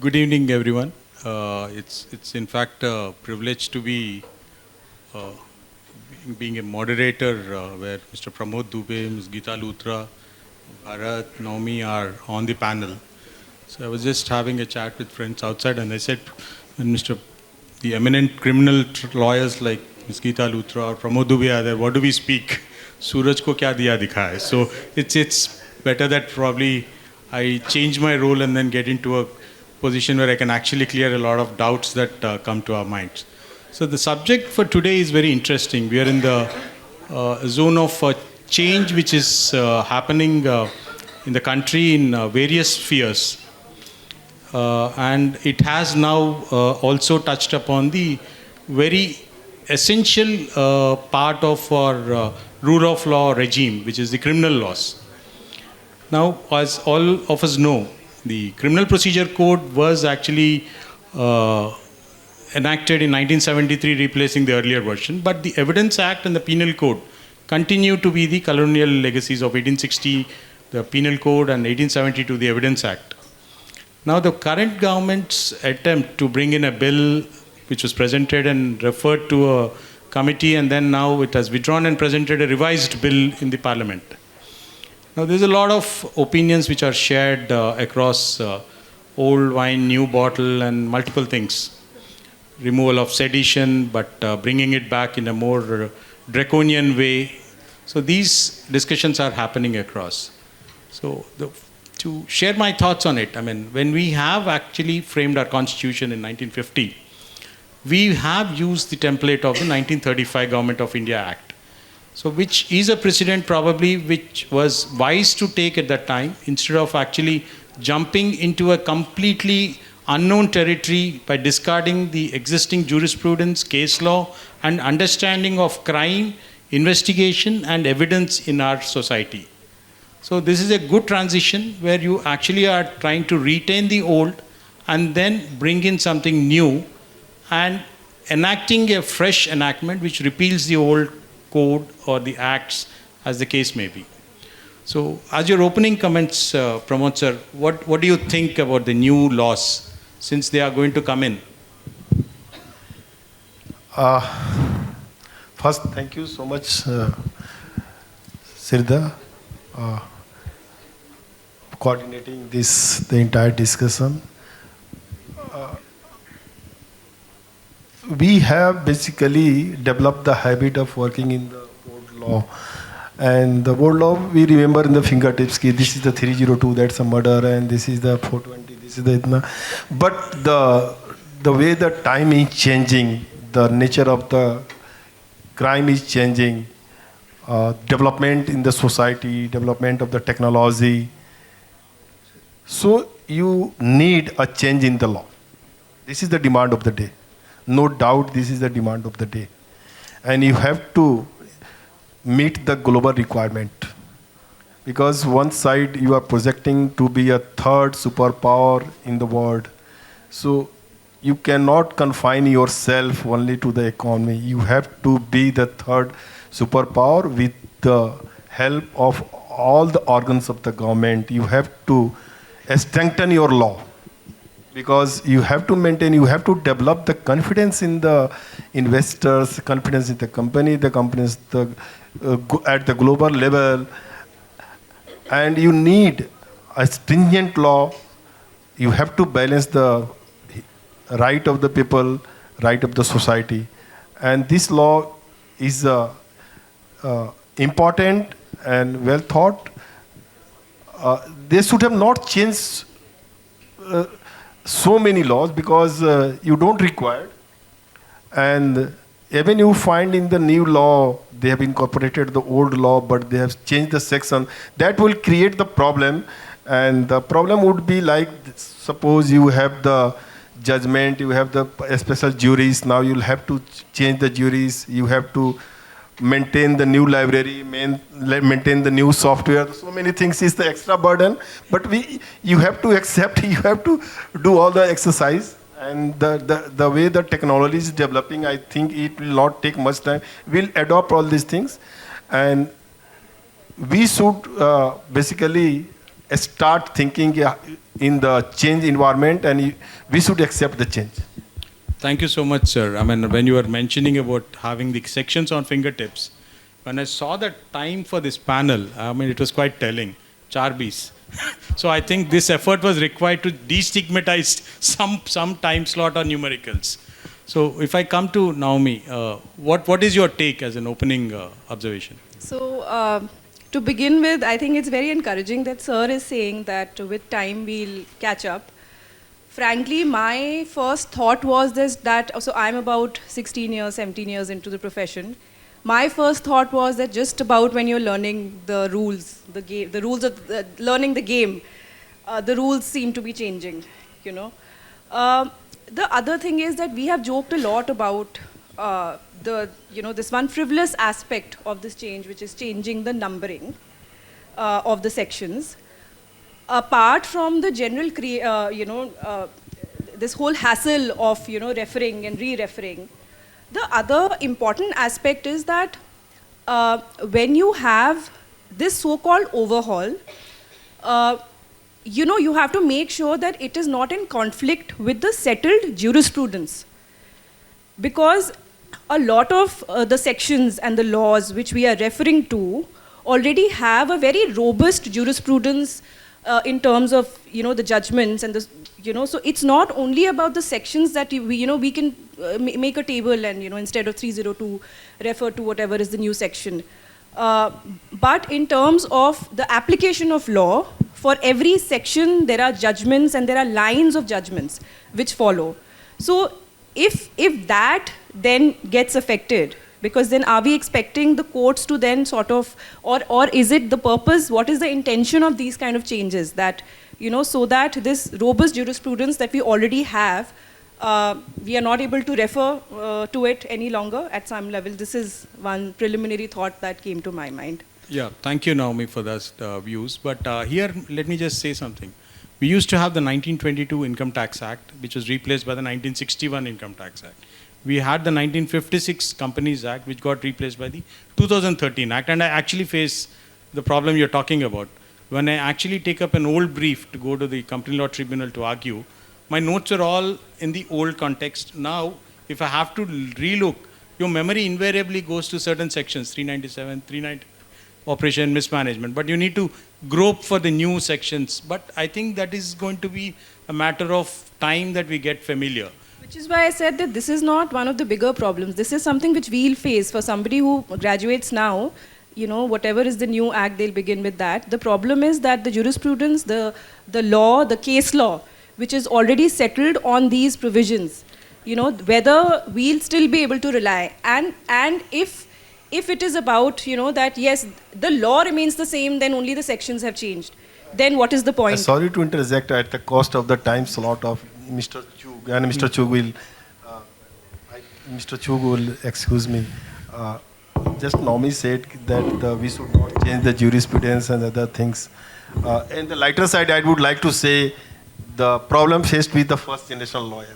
Good evening, everyone. It's in fact a privilege to be uh, being a moderator where Mr. Pramod, Dubey, Ms. Geeta, Luthra, Bharat, Naomi are on the panel. So I was just having a chat with friends outside, and I said, when the eminent criminal lawyers like Ms. Geeta, Luthra or Pramod Dubey are there, what do we speak? Suraj ko kya diya dikha hai? So it's better that probably I change my role and then get into a position where I can actually clear a lot of doubts that come to our minds. So the subject for today is very interesting. We are in the zone of change which is happening in the country in various spheres. And it has now also touched upon the very essential part of our rule of law regime, which is the criminal laws. Now, as all of us know, the Criminal Procedure Code was actually enacted in 1973, replacing the earlier version. But the Evidence Act and the Penal Code continue to be the colonial legacies of 1860, the Penal Code, and 1872, the Evidence Act. Now, the current government's attempt to bring in a bill which was presented and referred to a committee, and then now it has withdrawn and presented a revised bill in the parliament. Now, there's a lot of opinions which are shared across old wine, new bottle, and multiple things. Removal of sedition, but bringing it back in a more draconian way. So these discussions are happening across. So to share my thoughts on it, I mean, when we have actually framed our constitution in 1950, we have used the template of the 1935 Government of India Act. So which is a precedent probably which was wise to take at that time, instead of actually jumping into a completely unknown territory by discarding the existing jurisprudence, case law, and understanding of crime, investigation, and evidence in our society. So this is a good transition where you actually are trying to retain the old and then bring in something new and enacting a fresh enactment which repeals the old code or the acts, as the case may be. So as your opening comments, Pramod sir, what do you think about the new laws since they are going to come in? First, thank you so much, Sridhar, coordinating the entire discussion. We have basically developed the habit of working in the old law. And the old law, we remember in the fingertips, this is the 302, that's a murder, and this is the 420, this is the itna. But the way the time is changing, the nature of the crime is changing, development in the society, development of the technology. So you need a change in the law. This is the demand of the day. No doubt this is the demand of the day. And you have to meet the global requirement. Because one side you are projecting to be a third superpower in the world. So you cannot confine yourself only to the economy. You have to be the third superpower with the help of all the organs of the government. You have to strengthen your law. Because you have to maintain, you have to develop the confidence in the investors, confidence in the company, the companies at the global level. And you need a stringent law. You have to balance the right of the people, right of the society. And this law is important and well thought. They should have not changed so many laws because you don't require. And even you find in the new law, they have incorporated the old law, but they have changed the section. That will create the problem. And the problem would be like, suppose you have the judgment, you have the special juries. Now you'll have to change the juries. You have to maintain the new library, maintain the new software. So many things is the extra burden. But you have to accept, you have to do all the exercise. And the way the technology is developing, I think it will not take much time. We'll adopt all these things. And we should basically start thinking in the change environment, and we should accept the change. Thank you so much, sir. I mean, when you were mentioning about having the sections on fingertips, when I saw the time for this panel, I mean, it was quite telling. Charbis. So I think this effort was required to destigmatize some time slot on numericals. So if I come to Naomi, what is your take as an opening observation? So to begin with, I think it's very encouraging that Sir is saying that with time we'll catch up. Frankly, my first thought was this, that, so I'm about 16 years, 17 years into the profession. My first thought was that just about when you're learning the rules, the rules of learning the game, the rules seem to be changing, you know. The other thing is that we have joked a lot about this one frivolous aspect of this change, which is changing the numbering of the sections. Apart from the general, this whole hassle of, referring and re-referring, the other important aspect is that when you have this so-called overhaul, you have to make sure that it is not in conflict with the settled jurisprudence. Because a lot of the sections and the laws which we are referring to already have a very robust jurisprudence in terms of, the judgments and the, so it's not only about the sections that we can make a table and, instead of 302, refer to whatever is the new section. But in terms of the application of law, for every section there are judgments and there are lines of judgments which follow. So if that then gets affected, because then are we expecting the courts to then sort of, or is it the purpose, what is the intention of these kind of changes, that, so that this robust jurisprudence that we already have, we are not able to refer to it any longer at some level. This is one preliminary thought that came to my mind. Yeah, thank you, Naomi, for those views. But here, let me just say something. We used to have the 1922 Income Tax Act, which was replaced by the 1961 Income Tax Act. We had the 1956 Companies Act, which got replaced by the 2013 Act. And I actually face the problem you're talking about. When I actually take up an old brief to go to the Company Law Tribunal to argue, my notes are all in the old context. Now, if I have to relook, your memory invariably goes to certain sections, 397, 390, operation mismanagement. But you need to grope for the new sections. But I think that is going to be a matter of time that we get familiar. Which is why I said that this is not one of the bigger problems. This is something which we'll face for somebody who graduates now. Whatever is the new act, they'll begin with that. The problem is that the jurisprudence, the law, the case law, which is already settled on these provisions, whether we'll still be able to rely. And if it is about, that yes, the law remains the same, then only the sections have changed. Then what is the point? Sorry to interject at the cost of the time slot of Mr. Chugh, and Mr. Chugh will excuse me. Just Naomi said that we should not change the jurisprudence and other things. And the lighter side, I would like to say the problem faced with the first generation lawyer.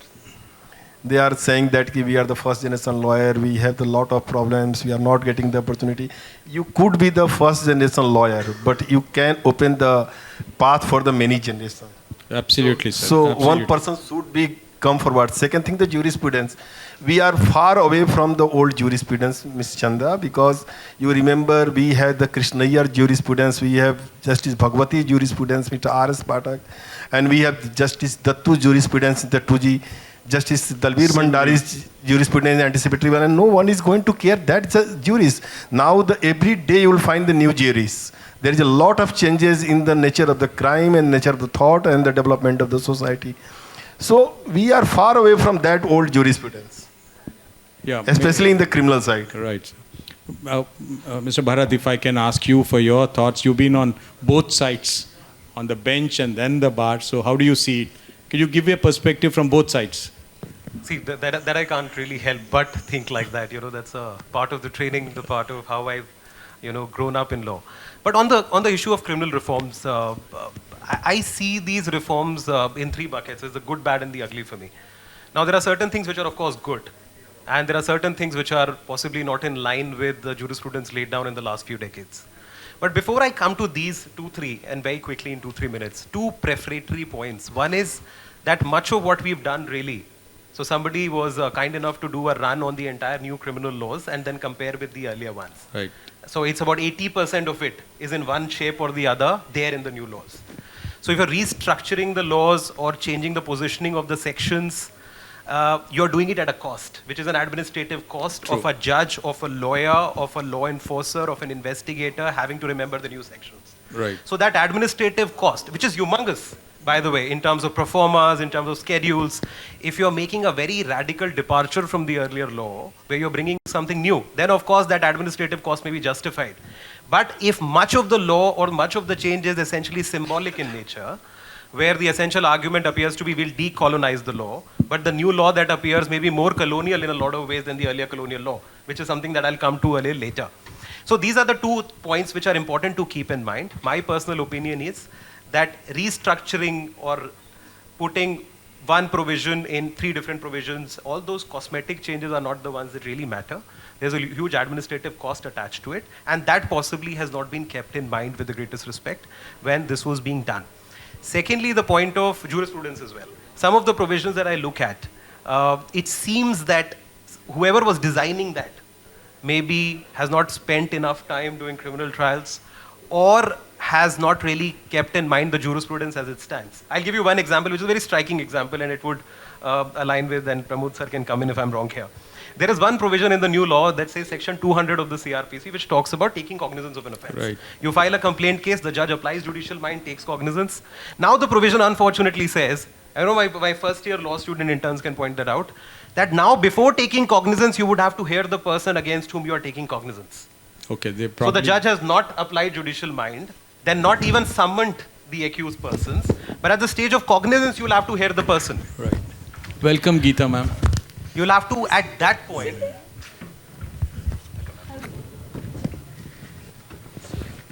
They are saying that we are the first generation lawyer, we have a lot of problems, we are not getting the opportunity. You could be the first generation lawyer, but you can open the path for the many generations. Absolutely, sir. So Absolutely. one person should come forward. Second thing, the jurisprudence. We are far away from the old jurisprudence, Ms. Chandra, because you remember we had the Krishnaiyer jurisprudence, we have Justice Bhagwati jurisprudence, Mr. R.S. Pathak, and we have Justice Dattu jurisprudence, the 2G, Justice Dalbir Bhandari's jurisprudence, anticipatory one, and no one is going to care. That's a juris. Now, every day you will find the new juris. There is a lot of changes in the nature of the crime and nature of the thought and the development of the society. So we are far away from that old jurisprudence, especially in the criminal side. Right. Mr. Bharat, if I can ask you for your thoughts. You've been on both sides, on the bench and then the bar. So how do you see it? Can you give me a perspective from both sides? See, that I can't really help but think like that. That's a part of the training, the part of how I've, grown up in law. But on the issue of criminal reforms, I see these reforms in three buckets. There's the good, bad, and the ugly for me. Now, there are certain things which are, of course, good. And there are certain things which are possibly not in line with the jurisprudence laid down in the last few decades. But before I come to these 2-3, and very quickly in 2-3 minutes, two prefatory points. One is that much of what we've done really, so somebody was kind enough to do a run on the entire new criminal laws and then compare with the earlier ones. Right. So it's about 80% of it is in one shape or the other there in the new laws. So if you're restructuring the laws or changing the positioning of the sections, you're doing it at a cost, which is an administrative cost True. of a judge, of a lawyer, of a law enforcer, of an investigator having to remember the new sections. Right. So that administrative cost, which is humongous, by the way, in terms of performers, in terms of schedules, if you're making a very radical departure from the earlier law, where you're bringing something new, then of course that administrative cost may be justified. But if much of the law or much of the change is essentially symbolic in nature, where the essential argument appears to be we'll decolonize the law, but the new law that appears may be more colonial in a lot of ways than the earlier colonial law, which is something that I'll come to a little later. So these are the 2 points which are important to keep in mind. My personal opinion is that restructuring or putting one provision in 3 different provisions, all those cosmetic changes are not the ones that really matter. There's a huge administrative cost attached to it, and that possibly has not been kept in mind with the greatest respect when this was being done. Secondly, the point of jurisprudence as well. Some of the provisions that I look at, it seems that whoever was designing that maybe has not spent enough time doing criminal trials or has not really kept in mind the jurisprudence as it stands. I'll give you one example, which is a very striking example, and it would align with, and Pramod sir can come in if I'm wrong here. There is one provision in the new law that says section 200 of the CRPC, which talks about taking cognizance of an offense. Right. You file a complaint case, the judge applies judicial mind, takes cognizance. Now the provision unfortunately says, I know my first year law student interns can point that out, that now before taking cognizance, you would have to hear the person against whom you are taking cognizance. Okay. They So probably. the judge has not applied judicial mind, then not even summoned the accused persons, but at the stage of cognizance, you'll have to hear the person. Right. Welcome, Geeta, ma'am. You'll have to, at that point,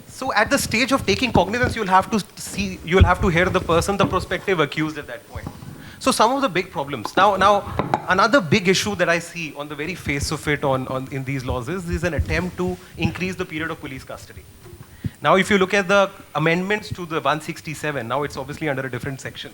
so at the stage of taking cognizance, you'll have to hear the person, the prospective accused at that point. So some of the big problems. Now, another big issue that I see on the very face of it in these laws is an attempt to increase the period of police custody. Now, if you look at the amendments to the 167, now it's obviously under a different section.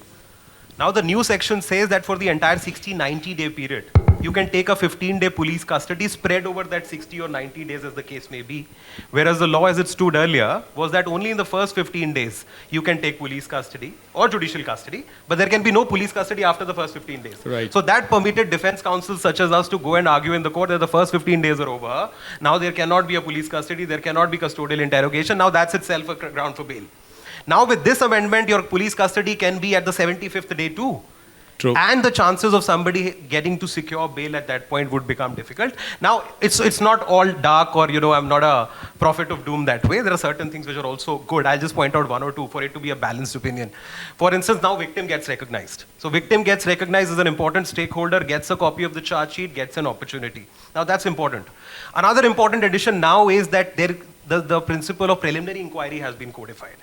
Now the new section says that for the entire 60-90 day period, you can take a 15-day police custody spread over that 60 or 90 days as the case may be. Whereas the law as it stood earlier was that only in the first 15 days you can take police custody or judicial custody, but there can be no police custody after the first 15 days. Right. So that permitted defense counsels such as us to go and argue in the court that the first 15 days are over. Now there cannot be a police custody, there cannot be custodial interrogation. Now that's itself a ground for bail. Now with this amendment, your police custody can be at the 75th day too. True. And the chances of somebody getting to secure bail at that point would become difficult. Now, it's not all dark or, I'm not a prophet of doom that way. There are certain things which are also good. I'll just point out 1 or 2 for it to be a balanced opinion. For instance, now victim gets recognized. So victim gets recognized as an important stakeholder, gets a copy of the charge sheet, gets an opportunity. Now that's important. Another important addition now is that the principle of preliminary inquiry has been codified.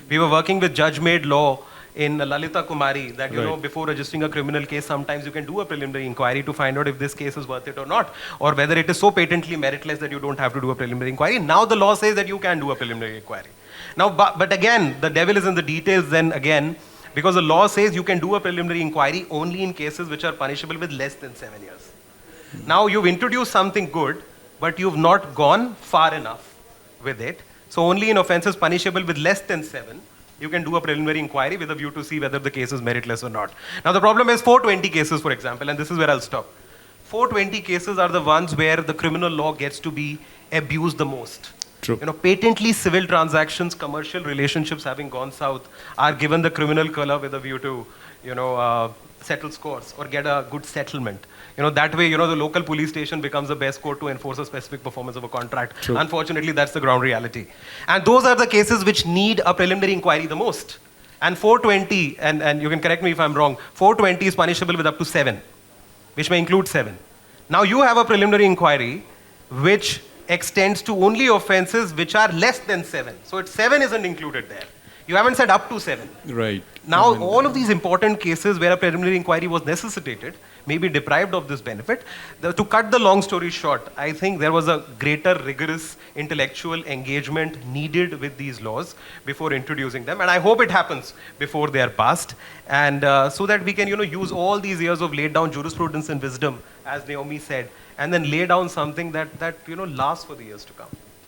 We were working with judge-made law in Lalita Kumari that, before registering a criminal case, sometimes you can do a preliminary inquiry to find out if this case is worth it or not, or whether it is so patently meritless that you don't have to do a preliminary inquiry. Now the law says that you can do a preliminary inquiry. Now, but again, the devil is in the details then again, because the law says you can do a preliminary inquiry only in cases which are punishable with less than 7 years. Now you've introduced something good, but you've not gone far enough with it. So only in offenses punishable with less than 7, you can do a preliminary inquiry with a view to see whether the case is meritless or not. Now the problem is 420 cases, for example, and this is where I'll stop. 420 cases are the ones where the criminal law gets to be abused the most. True. Patently civil transactions, commercial relationships having gone south are given the criminal color with a view to, settle scores or get a good settlement. That way, the local police station becomes the best court to enforce a specific performance of a contract. True. Unfortunately, that's the ground reality. And those are the cases which need a preliminary inquiry the most. And 420, and you can correct me if I'm wrong, 420 is punishable with up to 7, which may include 7. Now you have a preliminary inquiry which extends to only offenses which are less than 7. So 7 isn't included there. You haven't said up to 7. Right. Now, all of these important cases where a preliminary inquiry was necessitated may be deprived of this benefit. To cut the long story short, I think there was a greater rigorous intellectual engagement needed with these laws before introducing them. And I hope it happens before they are passed. And so that we can, use all these years of laid down jurisprudence and wisdom, as Naomi said, and then lay down something that lasts for the years to come.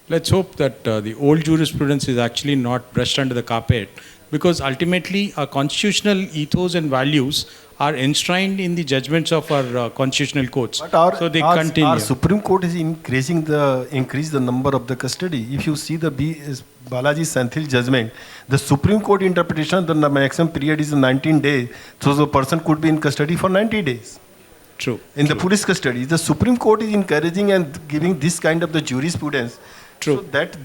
Let's hope that the old jurisprudence is actually not brushed under the carpet, because ultimately our constitutional ethos and values are enshrined in the judgments of our constitutional courts. But So they continue. Our Supreme Court is increased the number of the custody. If you see the Balaji Santhil judgment, the Supreme Court interpretation, the maximum period is 19 days. So the person could be in custody for 90 days. True. In the police custody, the Supreme Court is encouraging and giving this kind of the jurisprudence. True. So that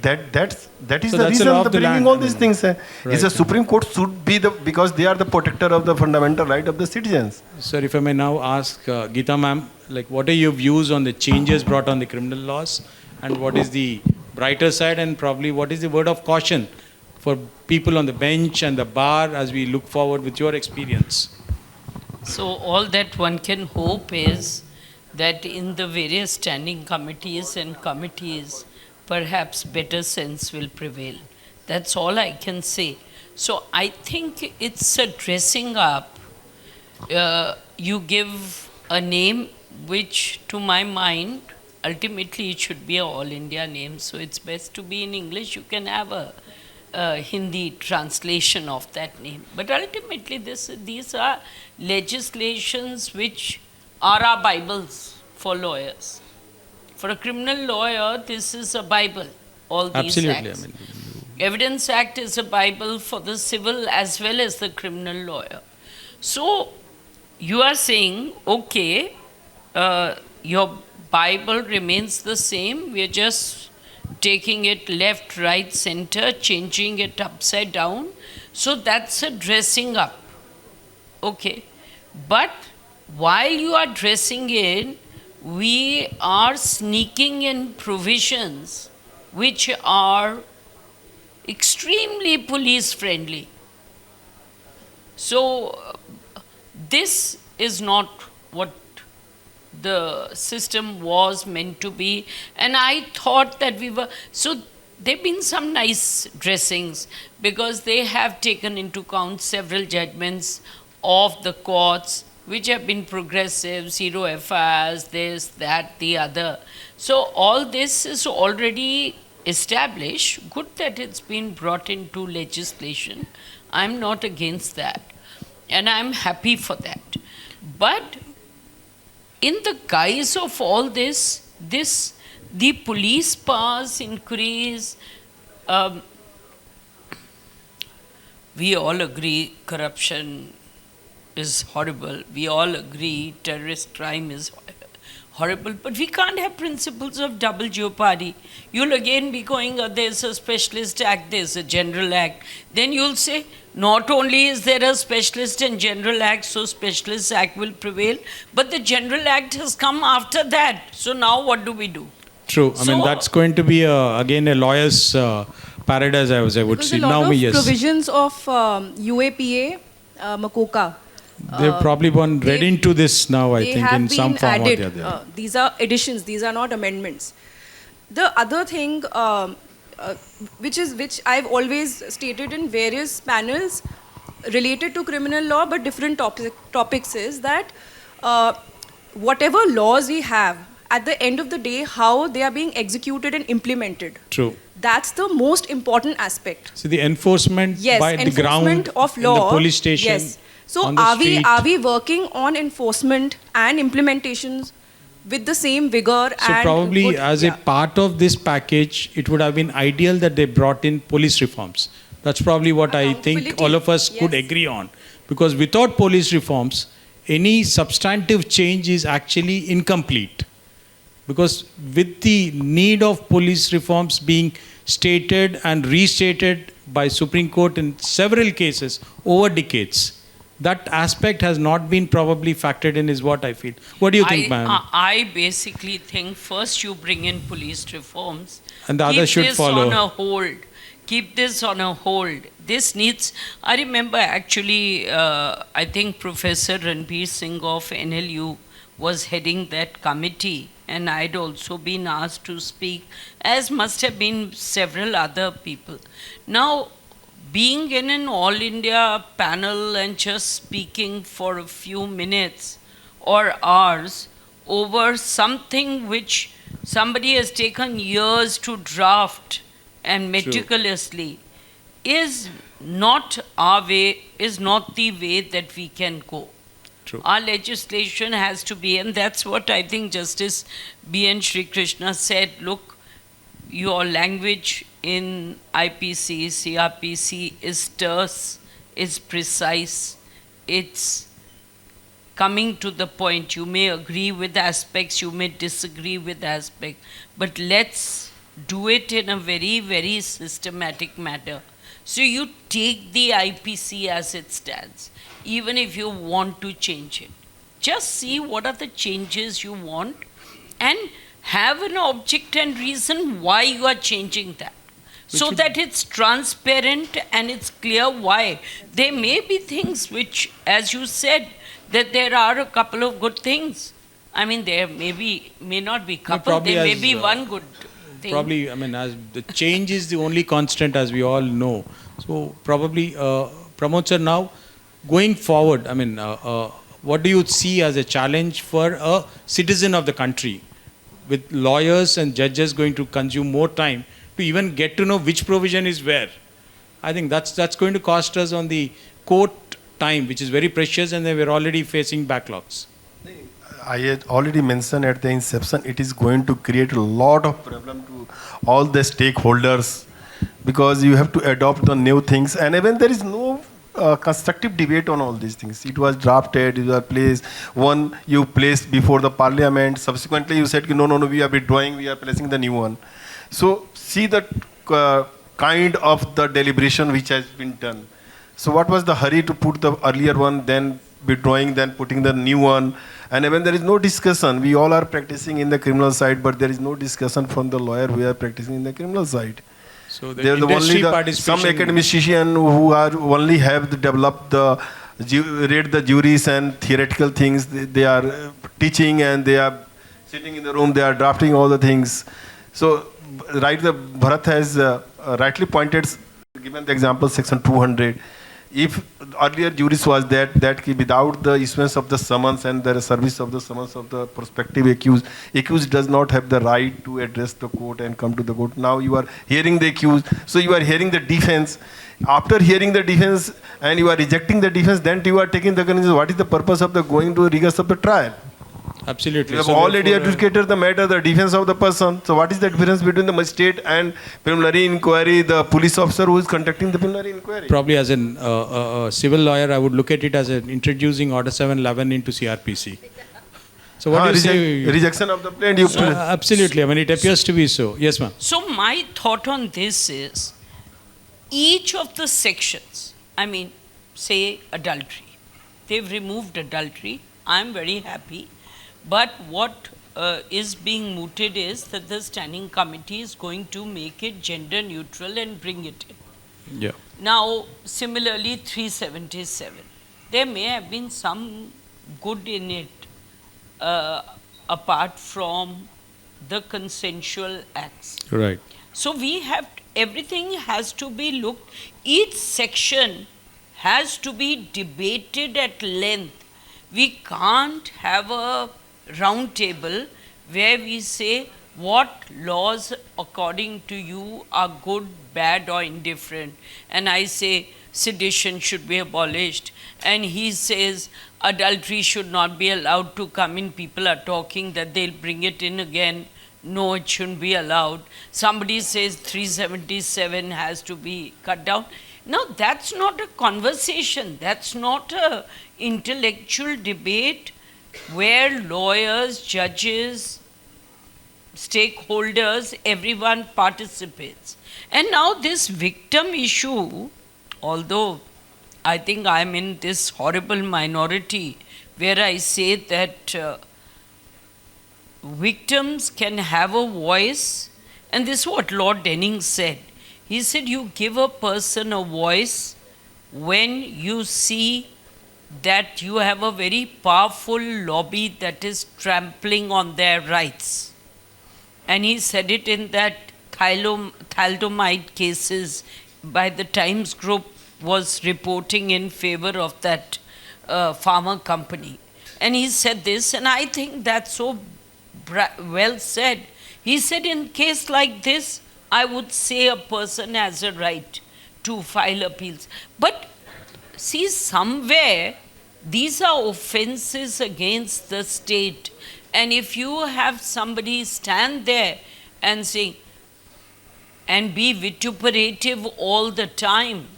is So the that's the law reason of the the bringing land. all these things. Is Right. the Supreme Court should be because they are the protector of the fundamental right of the citizens. Sir, if I may now ask Geeta ma'am, what are your views on the changes brought on the criminal laws, and what is the brighter side, and probably what is the word of caution for people on the bench and the bar as we look forward with your experience? So all that one can hope is that in the various standing committees and committees, perhaps better sense will prevail. That's all I can say. So I think it's a dressing up. You give a name which, to my mind, ultimately it should be an all India name. So it's best to be in English. You can have a Hindi translation of that name. But ultimately these are legislations which are our Bibles for lawyers. For a criminal lawyer, this is a Bible, all these Absolutely. acts. Evidence Act is a Bible for the civil as well as the criminal lawyer. So you are saying, okay, your Bible remains the same, we are just taking it left, right, center, changing it upside down. So that's a dressing up. Okay. But while you are dressing in, we are sneaking in provisions which are extremely police friendly. So this is not what the system was meant to be. And I thought that so there have been some nice dressings because they have taken into account several judgments of the courts which have been progressive, zero FIRs, this, that, the other. So all this is already established. Good that it's been brought into legislation. I'm not against that. And I'm happy for that. But in the guise of all this, the police powers increase. We all agree corruption is horrible. We all agree terrorist crime is horrible. But we can't have principles of double jeopardy. You'll again be going, there's a specialist act, there's a general act. Then you'll say, not only is there a specialist and general act, so specialist act will prevail, but the general act has come after that. So now what do we do? True. I mean, that's going to be, again, a lawyer's paradise, I would say. There's a lot Naomi, of yes. provisions of UAPA, Makoka. They've probably gone read into this now, I think, in some form added. or the other. These are additions, these are not amendments. The other thing, which I've always stated in various panels related to criminal law but different topics, is that whatever laws we have, at the end of the day, how they are being executed and implemented. True. That's the most important aspect. So the enforcement by the ground, of law, in the police station, yes. So on the street. are we working on enforcement and implementations with the same vigor? So and probably good, as a part of this package, it would have been ideal that they brought in police reforms. That's probably what I think all of us could agree on. Because without police reforms, any substantive change is actually incomplete. Because with the need of police reforms being stated and restated by Supreme Court in several cases over decades, that aspect has not been probably factored in, is what I feel. What do you think, ma'am? I basically think first you bring in police reforms. And the others should follow. Keep this on a hold. keep this on a hold. This needs, I remember actually, I think Professor Ranbir Singh of NLU was heading that committee, and I'd also been asked to speak, as must have been several other people. Now, being in an all India panel and just speaking for a few minutes or hours over something which somebody has taken years to draft and meticulously is not our way, is not the way that we can go. True. Our legislation has to be, and that's what I think Justice B.N. Sri Krishna said, look, your language in IPC, CRPC is terse, is precise, it's coming to the point. You may agree with aspects, you may disagree with aspects, but let's do it in a very, very systematic manner. So you take the IPC as it stands, even if you want to change it. Just see what are the changes you want and have an object and reason why you are changing that. So that it's transparent and it's clear why. There may be things which, as you said, that there are a couple of good things. I mean, there may not be couple, there may be one good thing. Probably, I mean, as the change is the only constant, as we all know. So probably, Pramod sir, now going forward, I mean, what do you see as a challenge for a citizen of the country, with lawyers and judges going to consume more time to even get to know which provision is where? I think that's going to cost us on the court time, which is very precious, and then we're already facing backlogs. I had already mentioned at the inception, it is going to create a lot of problem to all the stakeholders, because you have to adopt the new things, and even there is no constructive debate on all these things. It was drafted, it was placed, one you placed before the parliament, subsequently you said, no, we are withdrawing, we are placing the new one. So see the kind of the deliberation which has been done. So what was the hurry to put the earlier one, then withdrawing, then putting the new one? And even there is no discussion. We all are practicing in the criminal side, but there is no discussion from the lawyer who are practicing in the criminal side. So the There's industry only participation. some academician who are only have developed read the juries and theoretical things. They are teaching and they are sitting in the room. They are drafting all the things. So right, the Bharat has rightly pointed, given the example section 200. If earlier juris was that without the issuance of the summons and the service of the summons of the prospective accused does not have the right to address the court and come to the court. Now you are hearing the accused, so you are hearing the defense. After hearing the defense and you are rejecting the defense, then you are taking the conclusion. What is the purpose of the going to rigors of the trial? Absolutely. You have So already therefore, adjudicated the matter, the defense of the person. So what is the difference between the magistrate and preliminary inquiry, the police officer who is conducting the preliminary inquiry? Probably as a civil lawyer, I would look at it as introducing Order 711 into CRPC. So what do you say? Rejection of the plaintiff. Absolutely. I mean, it appears to be so. Yes, ma'am. So my thought on this is, each of the sections, I mean, say adultery, they've removed adultery. I'm very happy. But what is being mooted is that the standing committee is going to make it gender neutral and bring it in. Yeah. Now, similarly, 377. There may have been some good in it, apart from the consensual acts. Right. So we have, everything has to be looked, each section has to be debated at length. We can't have a round table where we say what laws according to you are good, bad or indifferent. And I say sedition should be abolished. And he says adultery should not be allowed to come in. People are talking that they'll bring it in again. No, it shouldn't be allowed. Somebody says 377 has to be cut down. No, that's not a conversation. That's not an intellectual debate where lawyers, judges, stakeholders, everyone participates. And now this victim issue, although I think I'm in this horrible minority where I say that victims can have a voice, and this is what Lord Denning said. He said, you give a person a voice when you see that you have a very powerful lobby that is trampling on their rights. And he said it in that thalidomide cases by the Times Group was reporting in favor of that pharma company. And he said this, and I think that's so well said. He said, in case like this, I would say a person has a right to file appeals. But see, somewhere, these are offenses against the state. And if you have somebody stand there and say, and be vituperative all the time,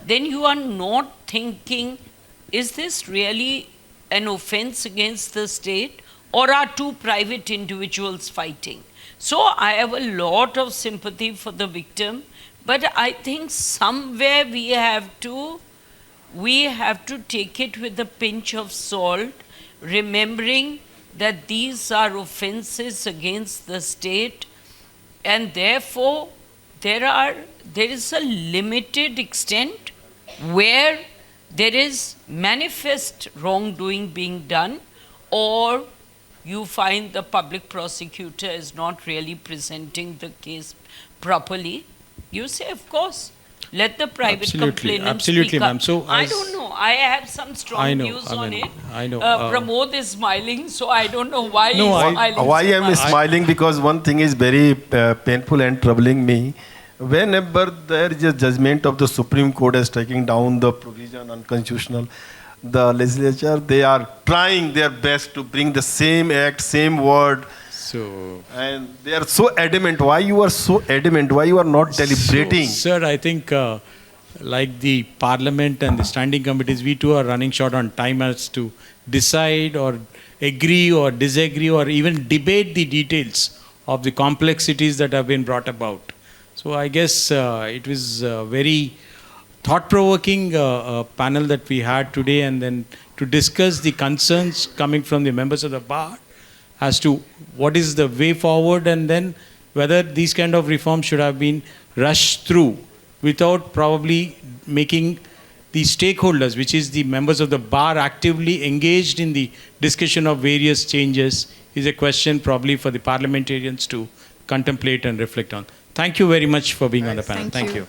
then you are not thinking, is this really an offense against the state, or are two private individuals fighting? So I have a lot of sympathy for the victim, but I think somewhere we have to take it with a pinch of salt, remembering that these are offenses against the state, and therefore there is a limited extent where there is manifest wrongdoing being done, or you find the public prosecutor is not really presenting the case properly. You say, of course, let the private complainant speak up. So I don't know. I have some strong views on it. I know. Pramod is smiling, so I don't know why No, he's smiling. Why so I'm much. smiling, because one thing is very painful and troubling me. Whenever there is a judgment of the Supreme Court as taking down the provision unconstitutional, the legislature, they are trying their best to bring the same act, same word. So, And they are so adamant. Why you are so adamant? Why you are not deliberating? So, sir, I think like the parliament and the standing committees, we too are running short on time as to decide or agree or disagree or even debate the details of the complexities that have been brought about. So I guess it was a very thought-provoking panel that we had today, and then to discuss the concerns coming from the members of the bar as to what is the way forward, and then whether these kind of reforms should have been rushed through without probably making the stakeholders, which is the members of the bar, actively engaged in the discussion of various changes, is a question probably for the parliamentarians to contemplate and reflect on. Thank you very much for being on the panel. Thank you.